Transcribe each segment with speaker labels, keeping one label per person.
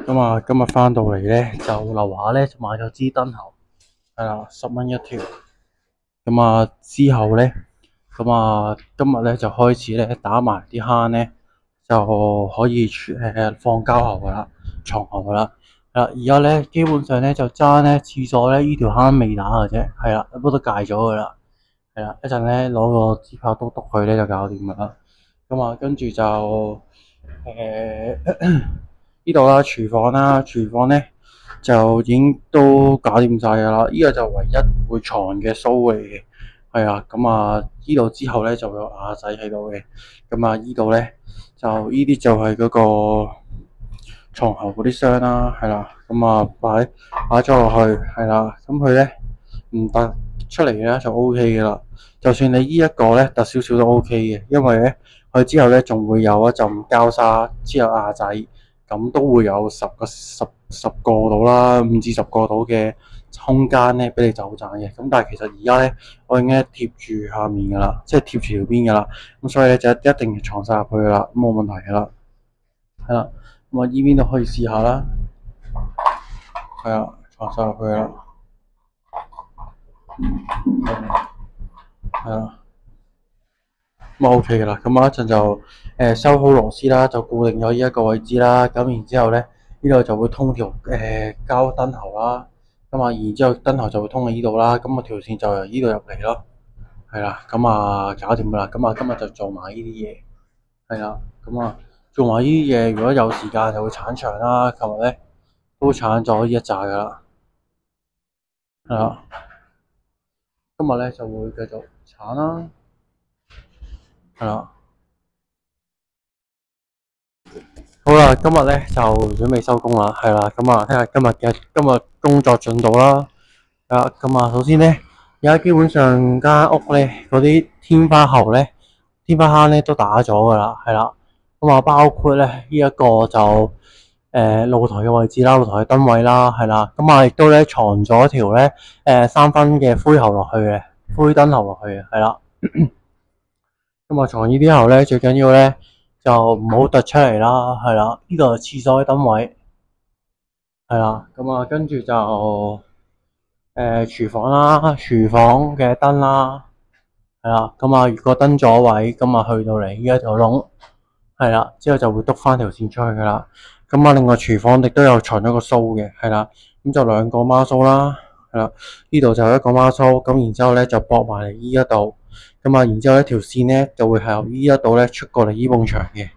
Speaker 1: 咁啊，今日翻到嚟咧，就樓下咧就買咗支燈喉，係啦，10蚊一條。咁啊，之後咧，咁啊，今日咧就開始咧打埋啲坑咧，就可以放膠喉噶啦，床喉噶啦。係啦，而家咧基本上咧就爭咧廁所咧呢條坑未打嘅啫，係啦，不過都戒咗噶啦。係啦，一陣咧攞個紙炮篤篤佢咧就搞掂噶啦。咁啊，跟住就呢度啦，廚房咧就已經都搞掂晒噶啦。呢個就唯一會藏嘅蘇嚟嘅，係啊。咁啊，呢度之後咧就有瓦仔喺度嘅。咁啊，呢度咧就呢啲就係嗰個床後嗰啲箱啦，係啦。咁啊，擺咗落去，係啦。咁佢咧唔突出嚟咧就 O K 嘅啦。就算你呢一個咧突少少都 O K 嘅，因為咧佢之後咧仲會有一陣膠沙，之後瓦仔。咁都會有十個到啦，5至10個到嘅空間咧，俾你走盞嘅。咁但係其實而家咧，我已經貼住下面噶啦，即係貼住條邊噶啦。咁所以咧就一定要藏晒入去噶啦，咁冇問題噶啦。係啦，咁啊依邊都可以試下啦。係啊，藏晒入去啦。係啊。咁啊 OK 嘅啦，咁啊一陣就收好螺絲啦，就固定咗呢一個位置啦。咁然之後咧，呢度就會通條膠燈喉啦。咁啊，然之後燈喉就會通喺呢度啦。咁啊條線就由呢度入嚟咯。係啦，咁啊搞掂噶啦。咁啊今日就做埋呢啲嘢。係啦，咁啊做埋呢啲嘢，如果有時間就會鏟牆啦。琴日咧都鏟咗呢一紮噶啦。係啦，今日咧就會繼續鏟啦。係啦，好啦，今日咧就準備收工啦，係啦，咁啊睇下今日工作進度啦。咁啊首先咧，而家基本上間屋咧嗰啲天花喉咧、天花坑咧都打咗噶啦，係啦。咁啊包括咧呢一個就露台嘅位置啦、露台嘅燈位啦，係啦。咁啊亦都咧藏咗條咧3分嘅灰喉落去嘅，灰燈喉落去嘅，係啦。咁啊藏呢啲喉咧最緊要咧就唔好突出嚟啦，係啦。呢度係廁所嘅燈位，係啦。咁啊跟住就廚房啦，廚房嘅燈啦，係啦。咁啊如果燈座位，咁啊去到嚟呢一條窿，係啦，之後就會篤翻條線出去噶啦。咁啊另外廚房亦都有藏咗個蘇嘅，係啦。咁就2個孖蘇啦，係啦。呢度就有1個孖蘇，咁然之後咧就駁埋嚟呢一度。咁啊，然之後呢條線咧就會係由呢一度咧出過嚟呢埲牆嘅，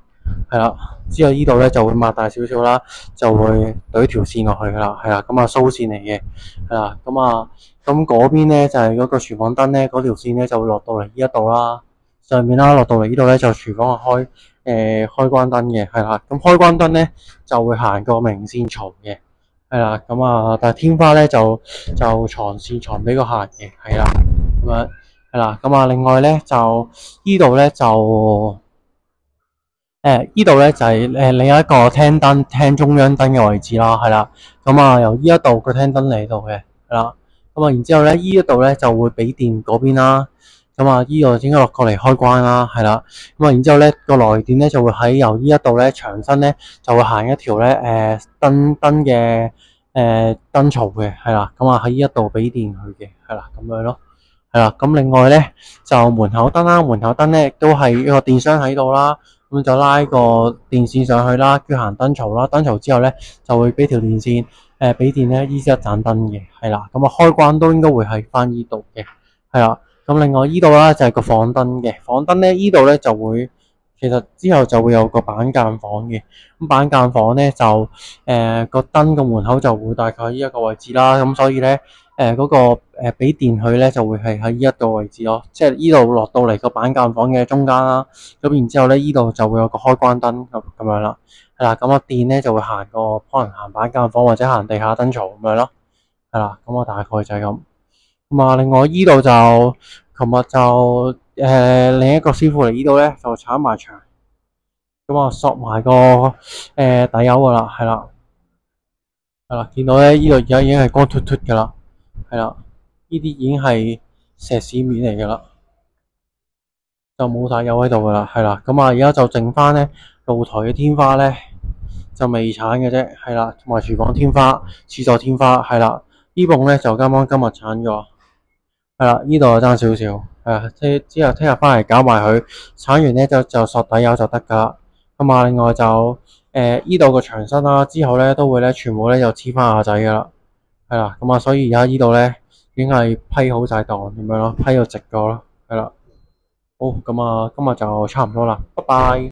Speaker 1: 係啦。之後呢度咧就會擘大少少啦，就會懟條線落去噶啦，係啦。咁啊蘇線嚟嘅，係啦。咁嗰邊咧就係嗰個廚房燈咧，嗰條線咧就會落到嚟呢一度啦，上面啦落到嚟呢度咧就廚房係開關燈嘅，係啦。咁開關燈咧就會行個明線槽嘅，係啦。咁啊，但係天花咧就藏線藏俾個客人嘅，係啦。咁樣。係啦，咁啊，另外咧就呢度咧就呢度咧就係另一個廳中央燈嘅位置啦，係啦。咁啊由呢一度個廳燈嚟到嘅，係啦。咁啊然之後咧呢一度咧就會俾電嗰邊啦。咁啊呢度應該落過嚟開關啦，係啦。咁啊然之後咧個來電咧就會喺由呢一度咧牆身咧就會行一條咧燈嘅燈槽嘅，係啦。咁啊喺呢一度俾電佢嘅，係啦，咁樣咯。係啦，咁另外咧就門口燈啦，門口燈咧亦都係一個電箱喺度啦，咁就拉個電線上去啦，叫行燈槽啦，燈槽之後咧就會俾條電線俾電咧，依一盞燈嘅，係啦，咁啊開關都應該會喺翻依度嘅，係啦，咁另外依度啦就係個房燈嘅，房燈咧依度咧就會其實之後就會有個板間房嘅，咁板間房咧就個燈個門口就會大概依一個位置啦，咁所以咧嗰個俾電佢咧就會係喺呢一個位置咯，即係呢度落到嚟個板間房嘅中間啦。咁然之後咧，呢度就會有個開關燈咁樣啦。係啦，咁啊電咧就會行個可能行板間房或者行地下燈槽咁樣咯。係啦，咁我大概就係咁。咁啊，另外呢度就琴日就另一個師傅嚟呢度咧就鏟埋牆，咁啊索埋個底油噶啦，係啦，係啦，見到咧呢度而家已經係光脫脫噶啦。係啦，呢啲已經係石屎面嚟噶啦，就冇晒油喺度噶啦，係啦。咁啊，而家就剩翻咧露台嘅天花咧，就未鏟嘅啫，係啦，同埋廚房天花、廁所天花係啦，呢埲咧就啱啱今日鏟咗，係啦，呢度就爭少少，係啊，之後聽日翻嚟搞埋佢，鏟完咧就索底油就得噶啦。咁啊，另外就呢度個牆身啦，之後咧都會咧全部咧就黐翻瓦仔噶啦，係啦，咁啊，所以而家呢度咧已經係批好晒檔咁樣咯，批到直個咯，係啦。好，咁啊，今日就差唔多啦，拜拜。